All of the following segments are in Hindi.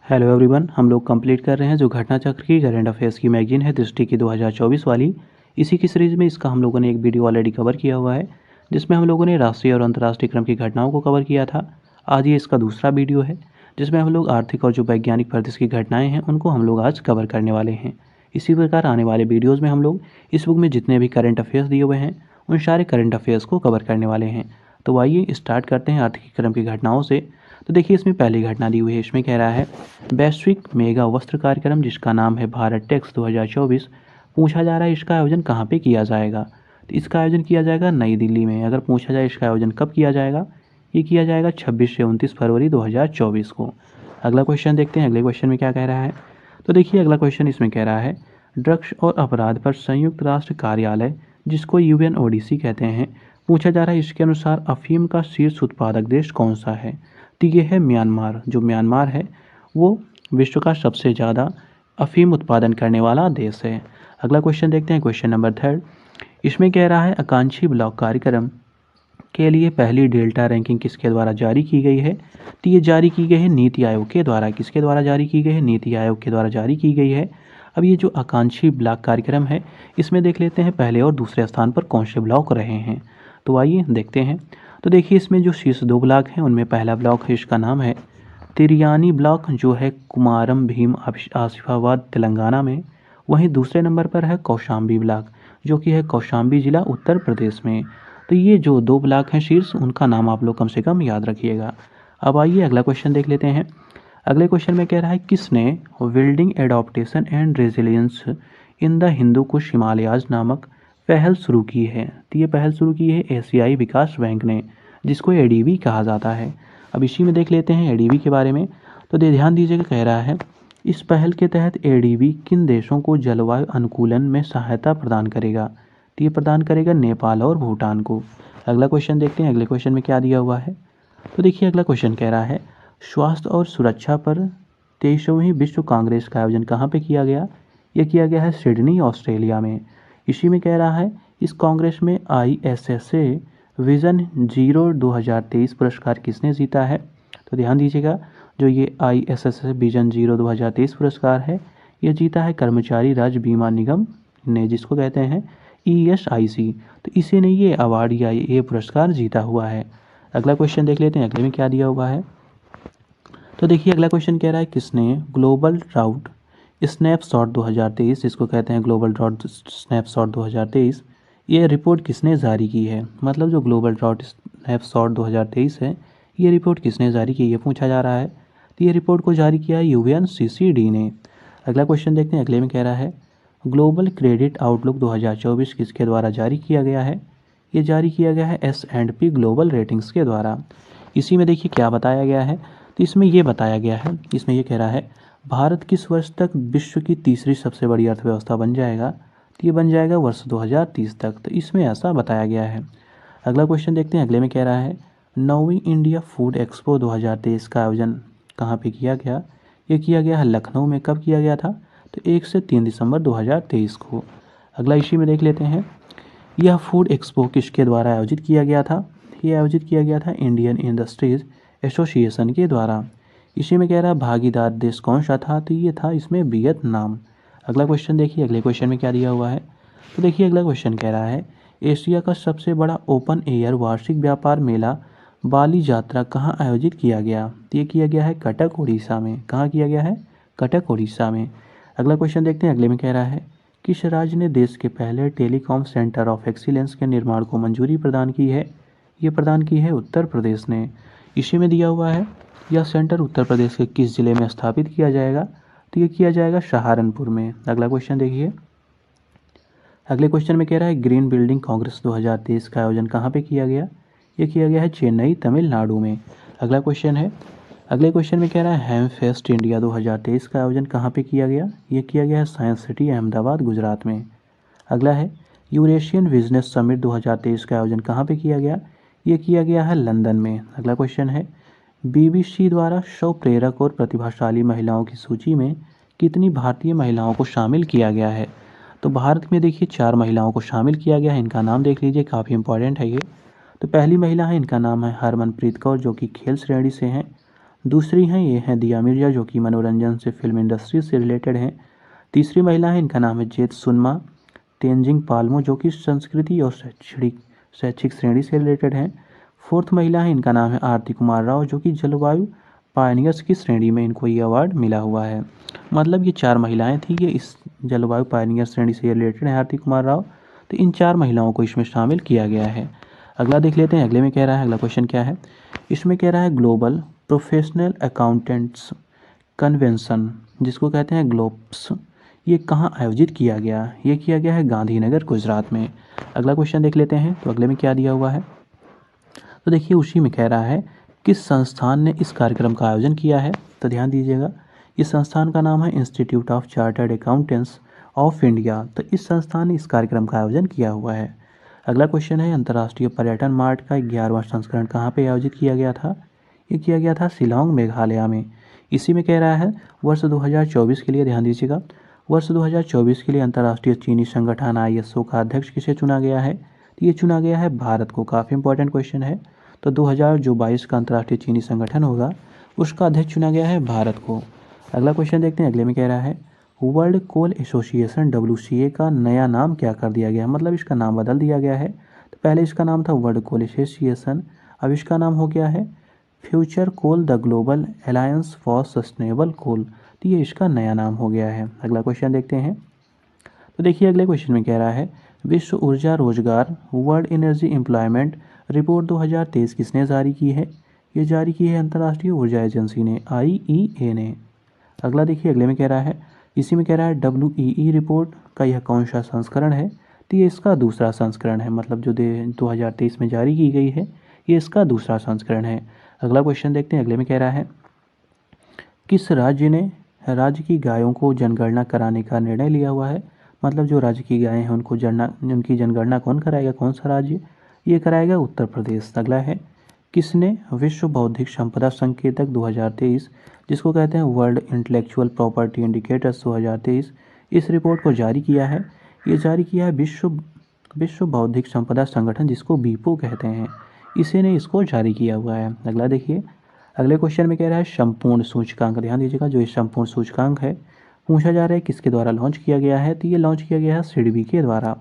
हेलो एवरीवन, हम लोग कंप्लीट कर रहे हैं जो घटना चक्र की करंट अफेयर्स की मैगजीन है दृष्टि की 2024 वाली। इसी की सीरीज़ में इसका हम लोगों ने एक वीडियो ऑलरेडी कवर किया हुआ है, जिसमें हम लोगों ने राष्ट्रीय और अंतर्राष्ट्रीय क्रम की घटनाओं को कवर किया था। आज ये इसका दूसरा वीडियो है, जिसमें हम लोग आर्थिक और जो वैज्ञानिक परिदृश्य की घटनाएँ हैं उनको हम लोग आज कवर करने वाले हैं। इसी प्रकार आने वाले वीडियोज़ में हम लोग इस बुक में जितने भी करंट अफेयर्स दिए हुए हैं उन सारे करंट अफेयर्स को कवर करने वाले हैं। तो आइए स्टार्ट करते हैं आर्थिक क्रम की घटनाओं से। तो देखिए, इसमें पहली घटना दी हुई है, इसमें कह रहा है वैश्विक मेगा वस्त्र कार्यक्रम जिसका नाम है भारत टेक्स 2024। पूछा जा रहा है इसका आयोजन कहाँ पे किया जाएगा। तो इसका आयोजन किया जाएगा नई दिल्ली में। अगर पूछा जाए इसका आयोजन कब किया जाएगा, ये किया जाएगा 26 से 29 फरवरी 2024 को। अगला क्वेश्चन देखते हैं, अगले क्वेश्चन में क्या कह रहा है। तो देखिए, अगला क्वेश्चन इसमें कह रहा है ड्रग्स और अपराध पर संयुक्त राष्ट्र कार्यालय जिसको यूएनओडीसी कहते हैं, पूछा जा रहा है इसके अनुसार अफीम का शीर्ष उत्पादक देश कौन सा है। तो ये है म्यांमार। जो म्यांमार है वो विश्व का सबसे ज़्यादा अफीम उत्पादन करने वाला देश है। अगला क्वेश्चन देखते हैं, क्वेश्चन नंबर 3। इसमें कह रहा है आकांक्षी ब्लॉक कार्यक्रम के लिए पहली डेल्टा रैंकिंग किसके द्वारा जारी की गई है। तो ये जारी की गई है नीति आयोग के द्वारा। किसके द्वारा जारी की गई है? नीति आयोग के द्वारा जारी की गई है। अब ये जो आकांक्षी ब्लॉक कार्यक्रम है, इसमें देख लेते हैं पहले और दूसरे स्थान पर कौन से ब्लॉक रहे हैं। तो आइए देखते हैं। तो देखिए, इसमें जो शीर्ष 2 ब्लॉक हैं उनमें पहला ब्लॉक है, इसका नाम है तिरयानी ब्लॉक, जो है कुमारम भीम आसिफाबाद तेलंगाना में। वहीं दूसरे नंबर पर है कौशाम्बी ब्लॉक, जो कि है कौशाम्बी जिला उत्तर प्रदेश में। तो ये जो 2 ब्लॉक हैं शीर्ष, उनका नाम आप लोग कम से कम याद रखिएगा। अब आइए अगला क्वेश्चन देख लेते हैं। अगले क्वेश्चन में कह रहा है किसने building adaptation and resilience in the Hindu Kush Himalayas नामक पहल शुरू की है। तो ये पहल शुरू की है एशियाई विकास बैंक ने, जिसको एडीबी कहा जाता है। अब इसी में देख लेते हैं एडीबी के बारे में। तो ध्यान दीजिएगा, कह रहा है इस पहल के तहत एडीबी किन देशों को जलवायु अनुकूलन में सहायता प्रदान करेगा। तो ये प्रदान करेगा नेपाल और भूटान को। अगला क्वेश्चन देखते हैं, अगले क्वेश्चन में क्या दिया हुआ है। तो देखिए, अगला क्वेश्चन कह रहा है स्वास्थ्य और सुरक्षा पर 23वीं विश्व कांग्रेस का आयोजन कहाँ पे किया गया। यह किया गया है सिडनी, ऑस्ट्रेलिया में। इसी में कह रहा है इस कांग्रेस में ISSA विजन 2023 पुरस्कार किसने जीता है। तो ध्यान दीजिएगा, जो ये ISSA विजन 2023 पुरस्कार है, ये जीता है कर्मचारी राज्य बीमा निगम ने, जिसको कहते हैं ESIC। तो इसी ने ये अवार्ड या ये पुरस्कार जीता हुआ है। अगला क्वेश्चन देख लेते हैं, अगले में क्या दिया हुआ है। तो देखिए, अगला क्वेश्चन कह रहा है किसने ग्लोबल ड्राउट स्नैपशॉट 2023, इसको कहते हैं ग्लोबल ड्राउट स्नैपशॉट 2023, ये रिपोर्ट किसने जारी की है। मतलब जो ग्लोबल ड्राउट स्नैपशॉट 2023 है, ये रिपोर्ट किसने जारी की है, पूछा जा रहा है। तो ये रिपोर्ट को जारी किया है UNCCD ने। अगला क्वेश्चन देखते हैं, अगले में कह रहा है ग्लोबल क्रेडिट आउटलुक 2024 किसके द्वारा जारी किया गया है। ये जारी किया गया है S&P ग्लोबल रेटिंग्स के द्वारा। इसी में देखिए क्या बताया गया है। तो इसमें ये बताया गया है, इसमें ये कह रहा है भारत किस वर्ष तक विश्व की तीसरी सबसे बड़ी अर्थव्यवस्था बन जाएगा। तो ये बन जाएगा वर्ष 2030 तक। तो इसमें ऐसा बताया गया है। अगला क्वेश्चन देखते हैं, अगले में कह रहा है 9वीं इंडिया फूड एक्सपो 2023 का आयोजन कहाँ पे किया गया। ये किया गया है लखनऊ में। कब किया गया था। तो 1 से 3 दिसंबर 2023 को। अगला इसी में देख लेते हैं, यह फूड एक्सपो किसके द्वारा आयोजित किया गया था। ये आयोजित किया गया था इंडियन इंडस्ट्रीज एसोसिएशन के द्वारा। इसी में कह रहा है भागीदार देश कौन सा था। तो ये था इसमें वियतनाम। अगला क्वेश्चन देखिए, अगले क्वेश्चन में क्या दिया हुआ है। तो देखिए, अगला क्वेश्चन कह रहा है एशिया का सबसे बड़ा ओपन एयर वार्षिक व्यापार मेला बाली यात्रा कहाँ आयोजित किया गया। तो ये किया गया है कटक, उड़ीसा में। कहाँ किया गया है? कटक, उड़ीसा में। अगला क्वेश्चन देखते हैं, अगले में कह रहा है किस राज्य ने देश के पहले टेलीकॉम सेंटर ऑफ एक्सीलेंस के निर्माण को मंजूरी प्रदान की है। ये प्रदान की है उत्तर प्रदेश ने। इसी में दिया हुआ है यह सेंटर उत्तर प्रदेश के किस जिले में स्थापित किया जाएगा। तो ये किया जाएगा सहारनपुर में। अगला क्वेश्चन देखिए, अगले क्वेश्चन में कह रहा है ग्रीन बिल्डिंग कांग्रेस 2023 का आयोजन कहाँ पे किया गया। ये किया गया है चेन्नई, तमिलनाडु में। अगला क्वेश्चन है, अगले क्वेश्चन में कह रहा है हैम फेस्ट इंडिया 2023 का आयोजन कहाँ पे किया गया। ये किया गया है साइंस सिटी, अहमदाबाद, गुजरात में। अगला है यूरेशियन बिजनेस समिट 2023 का आयोजन कहाँ पे किया गया। ये किया गया है लंदन में। अगला क्वेश्चन है BBC द्वारा 100 प्रेरक और प्रतिभाशाली महिलाओं की सूची में कितनी भारतीय महिलाओं को शामिल किया गया है। तो भारत में देखिए 4 महिलाओं को शामिल किया गया है। इनका नाम देख लीजिए, काफ़ी इंपॉर्टेंट है ये। तो पहली महिला है, इनका नाम है हरमनप्रीत कौर, जो कि खेल श्रेणी से हैं। दूसरी हैं ये हैं दिया मिर्जा, जो कि मनोरंजन से फिल्म इंडस्ट्री से रिलेटेड हैं। तीसरी महिला है, इनका नाम है जेत सुनमा तेनजिंग पाल्मो, जो कि संस्कृति और शैक्षिक श्रेणी से रिलेटेड हैं। फोर्थ महिला है, इनका नाम है आरती कुमार राव, जो कि जलवायु पायनियर्स की श्रेणी में इनको ये अवार्ड मिला हुआ है। मतलब ये 4 महिलाएं थी, ये इस जलवायु पायनियर श्रेणी से रिलेटेड है आरती कुमार राव, तो इन 4 महिलाओं को इसमें शामिल किया गया है। अगला देख लेते हैं, अगले में कह रहा है, अगला क्वेश्चन क्या है, इसमें कह रहा है ग्लोबल प्रोफेशनल अकाउंटेंट्स कन्वेंशन, जिसको कहते हैं ग्लोप्स, ये कहाँ आयोजित किया गया? ये किया गया है गांधीनगर, गुजरात में। अगला क्वेश्चन देख लेते हैं, तो अगले में क्या दिया हुआ है, तो देखिए उसी में कह रहा है किस संस्थान ने इस कार्यक्रम का आयोजन किया है। तो ध्यान दीजिएगा, इस संस्थान का नाम है institute of chartered accountants of India. तो इस संस्थान ने इस कार्यक्रम का आयोजन किया हुआ है। अगला क्वेश्चन है, अंतर्राष्ट्रीय पर्यटन मार्ट का 11वां संस्करण कहाँ पे आयोजित किया गया था? ये किया गया था शिलांग, मेघालय में। इसी में कह रहा है वर्ष 2024 के लिए, ध्यान दीजिएगा, वर्ष 2024 के लिए अंतर्राष्ट्रीय चीनी संगठन ISO का अध्यक्ष किसे चुना गया है? तो ये चुना गया है भारत को। काफ़ी इंपॉर्टेंट क्वेश्चन है। तो 2022 का अंतर्राष्ट्रीय चीनी संगठन होगा, उसका अध्यक्ष चुना गया है भारत को। अगला क्वेश्चन देखते हैं, अगले में कह रहा है वर्ल्ड कोल एसोसिएशन WCA का नया नाम क्या कर दिया गया? मतलब इसका नाम बदल दिया गया है। तो पहले इसका नाम था वर्ल्ड कोल एसोसिएशन, अब इसका नाम हो गया है future coal the global alliance for sustainable coal. तो ये इसका नया नाम हो गया है। अगला क्वेश्चन देखते हैं, तो देखिए अगले क्वेश्चन में कह रहा है विश्व ऊर्जा रोजगार वर्ल्ड एनर्जी एम्प्लॉयमेंट रिपोर्ट 2023 किसने जारी की है? ये जारी की है अंतर्राष्ट्रीय ऊर्जा एजेंसी ने, IEA ने। अगला देखिए, अगले में कह रहा है, इसी में कह रहा है WEE रिपोर्ट का यह कौन सा संस्करण है? तो ये इसका दूसरा संस्करण है, मतलब जो 2023 में जारी की गई है, ये इसका दूसरा संस्करण है। अगला क्वेश्चन देखते हैं, अगले में कह रहा है किस राज्य ने राज्य की गायों को जनगणना कराने का निर्णय लिया हुआ है? मतलब जो राज्य की गायें हैं उनकी जनगणना कौन कराएगा, कौन सा राज्य? ये कराएगा उत्तर प्रदेश। अगला है किसने विश्व बौद्धिक संपदा संकेतक 2023, जिसको कहते हैं वर्ल्ड इंटेलेक्चुअल प्रॉपर्टी इंडिकेटर्स 2023, इस रिपोर्ट को जारी किया है? ये जारी किया है विश्व बौद्धिक संपदा संगठन, जिसको WIPO कहते हैं, इसी ने इसको जारी किया हुआ है। अगला देखिए, अगले क्वेश्चन में कह रहा है संपूर्ण सूचकांक। ध्यान दीजिएगा, जो ये संपूर्ण सूचकांक है पूछा जा रहा है किसके द्वारा लॉन्च किया गया है? तो ये लॉन्च किया गया है सिडबी के द्वारा।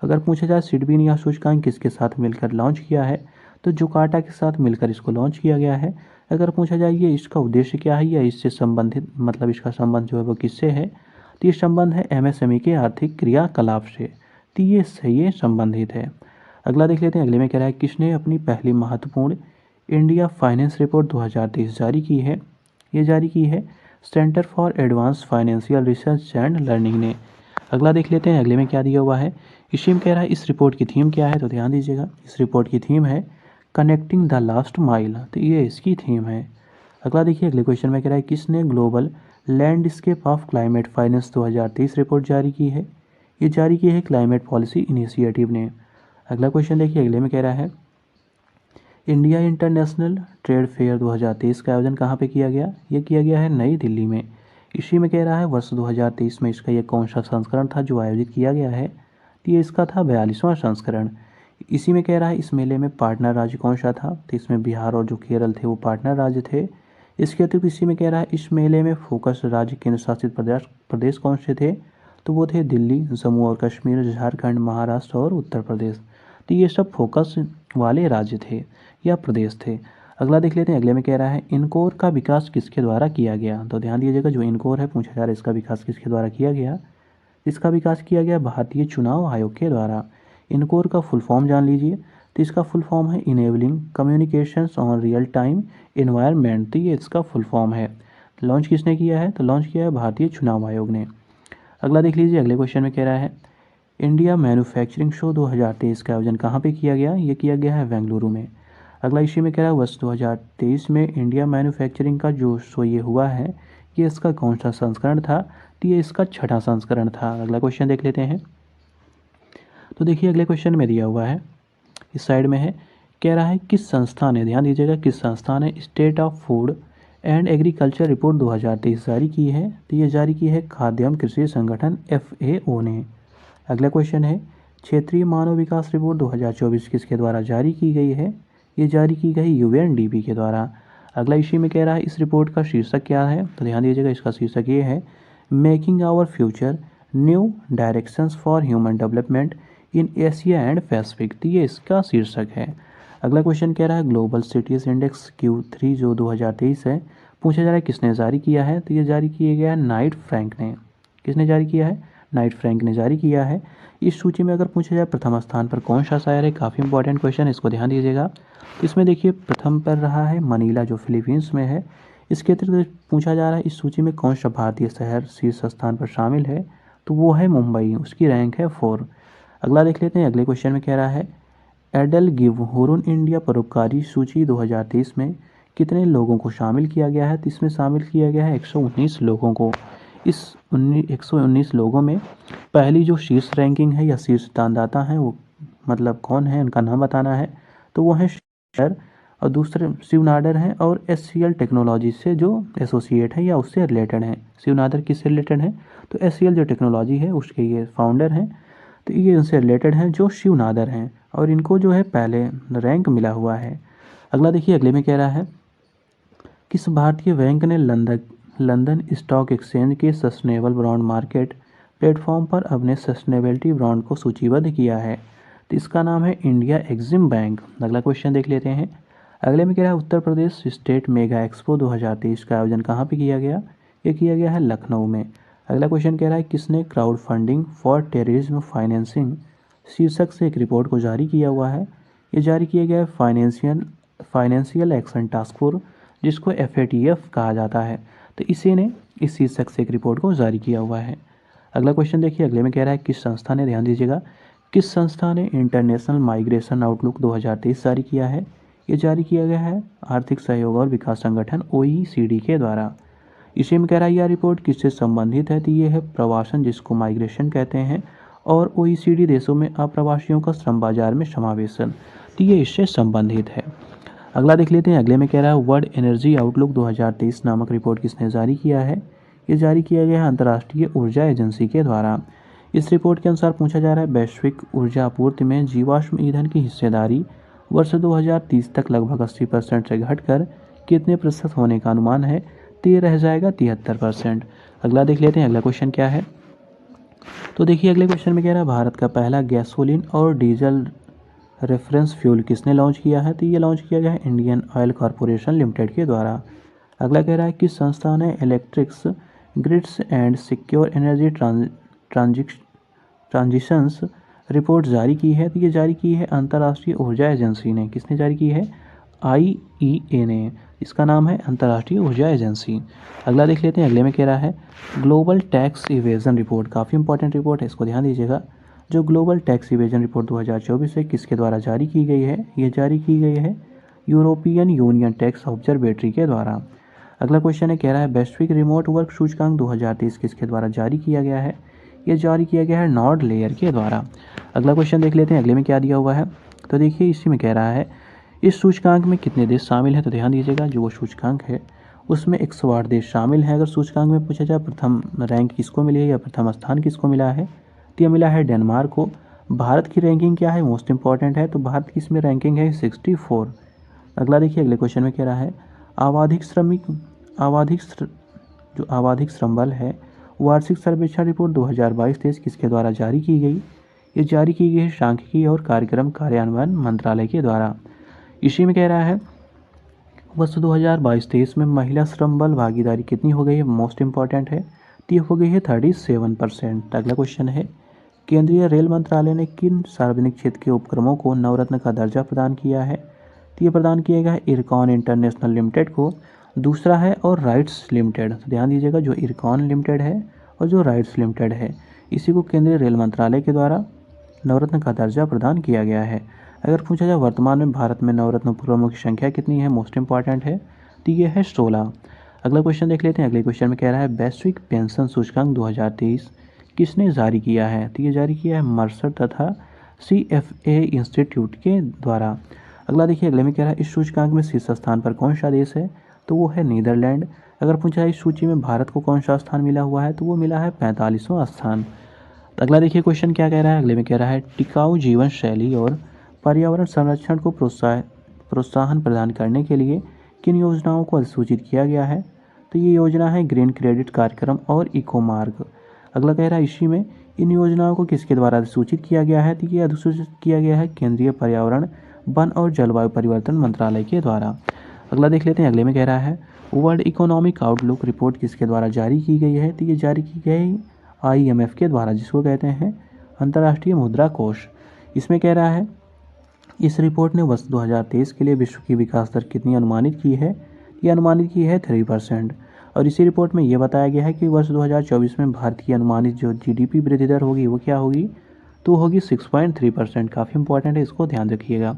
अगर पूछा जाए सिडबी ने यह सूचकांक किसके साथ मिलकर लॉन्च किया है, तो जोकार्टा के साथ मिलकर इसको लॉन्च किया गया है। अगर पूछा जाए ये इसका उद्देश्य क्या है या इससे संबंधित, मतलब इसका संबंध जो है वो किससे है, तो ये संबंध है MSME के आर्थिक क्रियाकलाप से, तो ये सही है, संबंधित है। अगला देख लेते हैं, अगले में कह रहा है किसने अपनी पहली महत्वपूर्ण इंडिया फाइनेंस रिपोर्ट 2023 जारी की है? ये जारी की है centre for advance financial research and learning ने। अगला देख लेते हैं, अगले में क्या दिया हुआ है, इसी में कह रहा है इस रिपोर्ट की थीम क्या है? तो ध्यान दीजिएगा, इस रिपोर्ट की थीम है कनेक्टिंग द लास्ट माइल, तो ये इसकी थीम है। अगला देखिए, अगले क्वेश्चन में कह रहा है किसने global landscape of climate finance 2023 report जारी की है? ये जारी की है क्लाइमेट पॉलिसी इनिशिएटिव ने। अगला क्वेश्चन देखिए, अगले में कह रहा है इंडिया इंटरनेशनल ट्रेड फेयर 2023 का आयोजन कहाँ पे किया गया? ये किया गया है नई दिल्ली में। इसी में कह रहा है वर्ष 2023 में इसका ये कौन सा संस्करण था जो आयोजित किया गया है? तो ये इसका था 42वां संस्करण। इसी में कह रहा है इस मेले में पार्टनर राज्य कौन सा था? तो इसमें बिहार और जो केरल थे वो पार्टनर राज्य थे। इसके अतिरिक्त इसी में कह रहा है इस मेले में फोकस राज्य केंद्र शासित प्रदेश कौन से थे? तो वो थे दिल्ली, जम्मू और कश्मीर, झारखंड, महाराष्ट्र और उत्तर प्रदेश। तो ये सब फोकस वाले राज्य थे या प्रदेश थे। अगला देख लेते हैं, अगले में कह रहा है इनकोर का विकास किसके द्वारा किया गया? तो ध्यान दीजिएगा, जो इनकोर है पूछा जा रहा है इसका विकास किसके द्वारा किया गया? इसका विकास किया गया भारतीय चुनाव आयोग के द्वारा। इनकोर का फुल फॉर्म जान लीजिए, तो इसका फुल फॉर्म है enabling communications on real time environment, तो ये इसका फुल फॉर्म है। लॉन्च किसने किया है? तो लॉन्च किया है भारतीय चुनाव आयोग ने। अगला देख लीजिए, अगले क्वेश्चन में कह रहा है इंडिया मैन्युफैक्चरिंग शो 2023 का आयोजन कहाँ पे किया गया? ये किया गया है बेंगलुरु में। अगला इसी में कह रहा है वर्ष 2023 में इंडिया मैन्युफैक्चरिंग का जो शो ये हुआ है, ये इसका कौन सा संस्करण था? तो ये इसका 6वां संस्करण था। अगला क्वेश्चन देख लेते हैं, तो देखिए अगले क्वेश्चन में दिया हुआ है, इस साइड में है, कह रहा है किस संस्था ने, ध्यान दीजिएगा, किस संस्था ने state of food and agriculture report 2023 जारी की है? तो ये जारी की है खाद्य एवं कृषि संगठन FAO ने। अगला क्वेश्चन है क्षेत्रीय मानव विकास रिपोर्ट 2024 किसके द्वारा जारी की गई है? ये जारी की गई UNDP के द्वारा। अगला इसी में कह रहा है इस रिपोर्ट का शीर्षक क्या है, तो ध्यान दीजिएगा इसका शीर्षक ये है making our future new directions for human development in Asia and Pacific, तो ये इसका शीर्षक है। अगला क्वेश्चन कह रहा है ग्लोबल सिटीज इंडेक्स Q3 जो 2023 है, पूछा जा रहा है किसने जारी किया है, तो ये जारी किया गया है नाइट फ्रैंक ने। किसने जारी किया है, नाइट फ्रैंक ने जारी किया है। इस सूची में अगर पूछा जाए प्रथम स्थान पर कौन सा शहर है, काफ़ी इंपॉर्टेंट क्वेश्चन, इसको ध्यान दीजिएगा। इसमें देखिए प्रथम पर रहा है मनीला जो फिलीपींस में है। इसके अतिरिक्त पूछा जा रहा है इस सूची में कौन सा भारतीय शहर शीर्ष स्थान पर शामिल है, तो वो है मुंबई, उसकी रैंक है 4। अगला देख लेते हैं, अगले क्वेश्चन में कह रहा है एडल गिव हुरुन इंडिया परोपकारी सूची 2023 में कितने लोगों को शामिल किया गया है, तो इसमें शामिल किया गया है 119 लोगों को। इस 119 लोगों में पहली जो शीर्ष रैंकिंग है या शीर्ष दानदाता हैं वो मतलब कौन है, उनका नाम बताना है, तो वो है शेर, और दूसरे शिव नाडर हैं और SCL टेक्नोलॉजी से जो एसोसिएट है या उससे रिलेटेड हैं। शिव नाडर किससे रिलेटेड हैं, तो SCL जो टेक्नोलॉजी है उसके ये फाउंडर हैं, तो ये उनसे रिलेटेड हैं जो शिव नाडर हैं, और इनको जो है पहले रैंक मिला हुआ है। अगला देखिए, अगले में कह रहा है किस भारतीय बैंक ने लंदन स्टॉक एक्सचेंज के सस्टेनेबल बॉन्ड मार्केट प्लेटफॉर्म पर अपने सस्टेनेबिलिटी बॉन्ड को सूचीबद्ध किया है, तो इसका नाम है इंडिया एक्सिम बैंक। अगला क्वेश्चन देख लेते हैं, अगले में कह रहा है Uttar Pradesh state mega expo 2023 का आयोजन कहाँ पे किया गया, ये किया गया है लखनऊ में। अगला क्वेश्चन कह रहा है किसने crowd funding for terrorism financing शीर्षक से एक रिपोर्ट को जारी किया हुआ है, ये जारी किया गया है फाइनेंशियल एक्शन टास्क फोर्स जिसको FATF कहा जाता है, तो इसी ने इस शीर्षक से एक रिपोर्ट को जारी किया हुआ है। अगला क्वेश्चन देखिए, अगले में कह रहा है किस संस्था ने, ध्यान दीजिएगा, किस संस्था ने इंटरनेशनल माइग्रेशन आउटलुक 2023 जारी किया है, ये जारी किया गया है आर्थिक सहयोग और विकास संगठन OECD के द्वारा। इसी में कह रहा है यह रिपोर्ट किससे संबंधित है, तो ये है प्रवासन जिसको माइग्रेशन कहते हैं, और OECD देशों में अप्रवासियों का श्रम बाजार में समावेशन, तो ये इससे संबंधित है। अगला देख लेते हैं, अगले में कह रहा है वर्ल्ड एनर्जी आउटलुक 2023 नामक रिपोर्ट किसने जारी किया है, ये जारी किया गया है अंतर्राष्ट्रीय ऊर्जा एजेंसी के द्वारा। इस रिपोर्ट के अनुसार पूछा जा रहा है वैश्विक ऊर्जा आपूर्ति में जीवाश्म ईंधन की हिस्सेदारी वर्ष 2030 तक लगभग 80% से घटकर कितने प्रतिशत होने का अनुमान है, तो ये रह जाएगा 73%। अगला देख लेते हैं, अगला क्वेश्चन क्या है, तो देखिए अगले क्वेश्चन में कह रहा है भारत का पहला गैसोलीन और डीजल रेफरेंस फ्यूल किसने लॉन्च किया है, तो ये लॉन्च किया गया है इंडियन ऑयल कॉरपोरेशन लिमिटेड के द्वारा। अगला कह रहा है किस संस्था ने electrics grids and secure energy transitions report जारी की है, तो ये जारी की है अंतर्राष्ट्रीय ऊर्जा एजेंसी ने। किसने जारी की है, IEA ने, इसका नाम है अंतर्राष्ट्रीय ऊर्जा एजेंसी। अगला देख लेते हैं, अगले में कह रहा है ग्लोबल टैक्स इवेजन रिपोर्ट, काफ़ी इंपॉर्टेंट रिपोर्ट है, इसको ध्यान दीजिएगा। जो ग्लोबल टैक्स इवेजन रिपोर्ट 2024 है किसके द्वारा जारी की गई है, ये जारी की गई है यूरोपियन यूनियन टैक्स ऑब्जर्वेटरी के द्वारा। अगला क्वेश्चन है, कह रहा है वैश्विक रिमोट वर्क सूचकांक 2023 किसके द्वारा जारी किया गया है, ये जारी किया गया है नॉर्ड लेयर के द्वारा। अगला क्वेश्चन देख लेते हैं, अगले में क्या दिया हुआ है, तो देखिए इसी में कह रहा है इस सूचकांक में कितने देश शामिल हैं, तो ध्यान दीजिएगा जो वो सूचकांक है उसमें 108 देश शामिल हैं। अगर सूचकांक में पूछा जाए प्रथम रैंक किसको मिली है या प्रथम स्थान किसको मिला है, तो यह मिला है डेनमार्क को। भारत की रैंकिंग क्या है, मोस्ट इंपॉर्टेंट है, तो भारत की इसमें रैंकिंग है 64। अगला देखिए, अगले क्वेश्चन में कह रहा है जो आवधिक श्रम बल है वार्षिक सर्वेक्षण रिपोर्ट 2022-23 किसके द्वारा जारी की गई, ये जारी की गई है सांख्यिकी और कार्यक्रम कार्यान्वयन मंत्रालय के द्वारा। इसी में कह रहा है वर्ष 2022-23 में महिला श्रम बल भागीदारी कितनी हो गई है, मोस्ट इंपॉर्टेंट है, तो ये हो गई है 37%। अगला क्वेश्चन है केंद्रीय रेल मंत्रालय ने किन सार्वजनिक क्षेत्र के उपक्रमों को नवरत्न का दर्जा प्रदान किया है, तो ये प्रदान किया गया है इरकॉन इंटरनेशनल लिमिटेड को, दूसरा है और राइट्स लिमिटेड। तो ध्यान दीजिएगा जो इरकॉन लिमिटेड है और जो राइट्स लिमिटेड है इसी को केंद्रीय रेल मंत्रालय के द्वारा नवरत्न का दर्जा प्रदान किया गया है। अगर पूछा जाए वर्तमान में भारत में नवरत्न उपक्रमों की संख्या कितनी है, मोस्ट इंपॉर्टेंट है, तो ये है 16। अगला क्वेश्चन देख लेते हैं, अगले क्वेश्चन में कह रहा है वैश्विक पेंशन सूचकांक 2023 किसने जारी किया है, तो ये जारी किया है मर्सर तथा CFA इंस्टीट्यूट के द्वारा। अगला देखिए, अगले में कह रहा है इस सूचकांक में शीर्ष स्थान पर कौन सा देश है, तो वो है नीदरलैंड। अगर पूछा है इस सूची में भारत को कौन सा स्थान मिला हुआ है, तो वो मिला है 45वां स्थान। अगला देखिए क्वेश्चन क्या कह रहा है, अगले में कह रहा है टिकाऊ जीवन शैली और पर्यावरण संरक्षण को प्रोत्साहन प्रदान करने के लिए किन योजनाओं को अधिसूचित किया गया है? तो ये योजना है ग्रीन क्रेडिट कार्यक्रम और इको मार्ग। अगला कह रहा है इसी में इन योजनाओं को किसके द्वारा अधिसूचित किया गया है? तो ये अधिसूचित किया गया है केंद्रीय पर्यावरण, वन और जलवायु परिवर्तन मंत्रालय के द्वारा। अगला देख लेते हैं, अगले में कह रहा है वर्ल्ड इकोनॉमिक आउटलुक रिपोर्ट किसके द्वारा जारी की गई है? तो ये जारी की गई IMF के द्वारा, जिसको कहते हैं अंतर्राष्ट्रीय मुद्रा कोष। इसमें कह रहा है इस रिपोर्ट ने वर्ष 2023 के लिए विश्व की विकास दर कितनी अनुमानित की है? ये अनुमानित की है 3%। और इसी रिपोर्ट में ये बताया गया है कि वर्ष 2024 में भारत की अनुमानित जो GDP वृद्धि दर होगी वो क्या होगी? तो होगी 6.3%। काफ़ी इंपॉर्टेंट है, इसको ध्यान रखिएगा।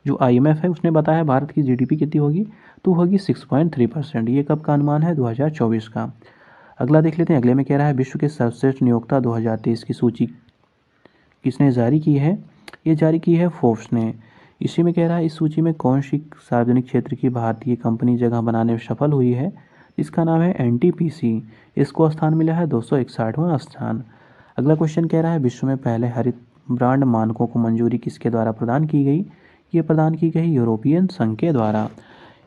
जो IMF है उसने बताया है भारत की GDP कितनी होगी? तो होगी 6.3%। ये कब का अनुमान है? 2024 का। अगला देख लेते हैं, अगले में कह रहा है विश्व के सर्वश्रेष्ठ नियोक्ता 2023 की सूची किसने जारी की है? ये जारी की है फोर्ब्स ने। इसी में कह रहा है इस सूची में कौन सी सार्वजनिक क्षेत्र की भारतीय कंपनी जगह बनाने में सफल हुई है? इसका नाम है NTPC। इसको स्थान मिला है 261वां स्थान। अगला क्वेश्चन कह रहा है विश्व में पहले हरित ब्रांड मानकों को मंजूरी किसके द्वारा प्रदान की गई? ये प्रदान की गई यूरोपियन संघ के द्वारा।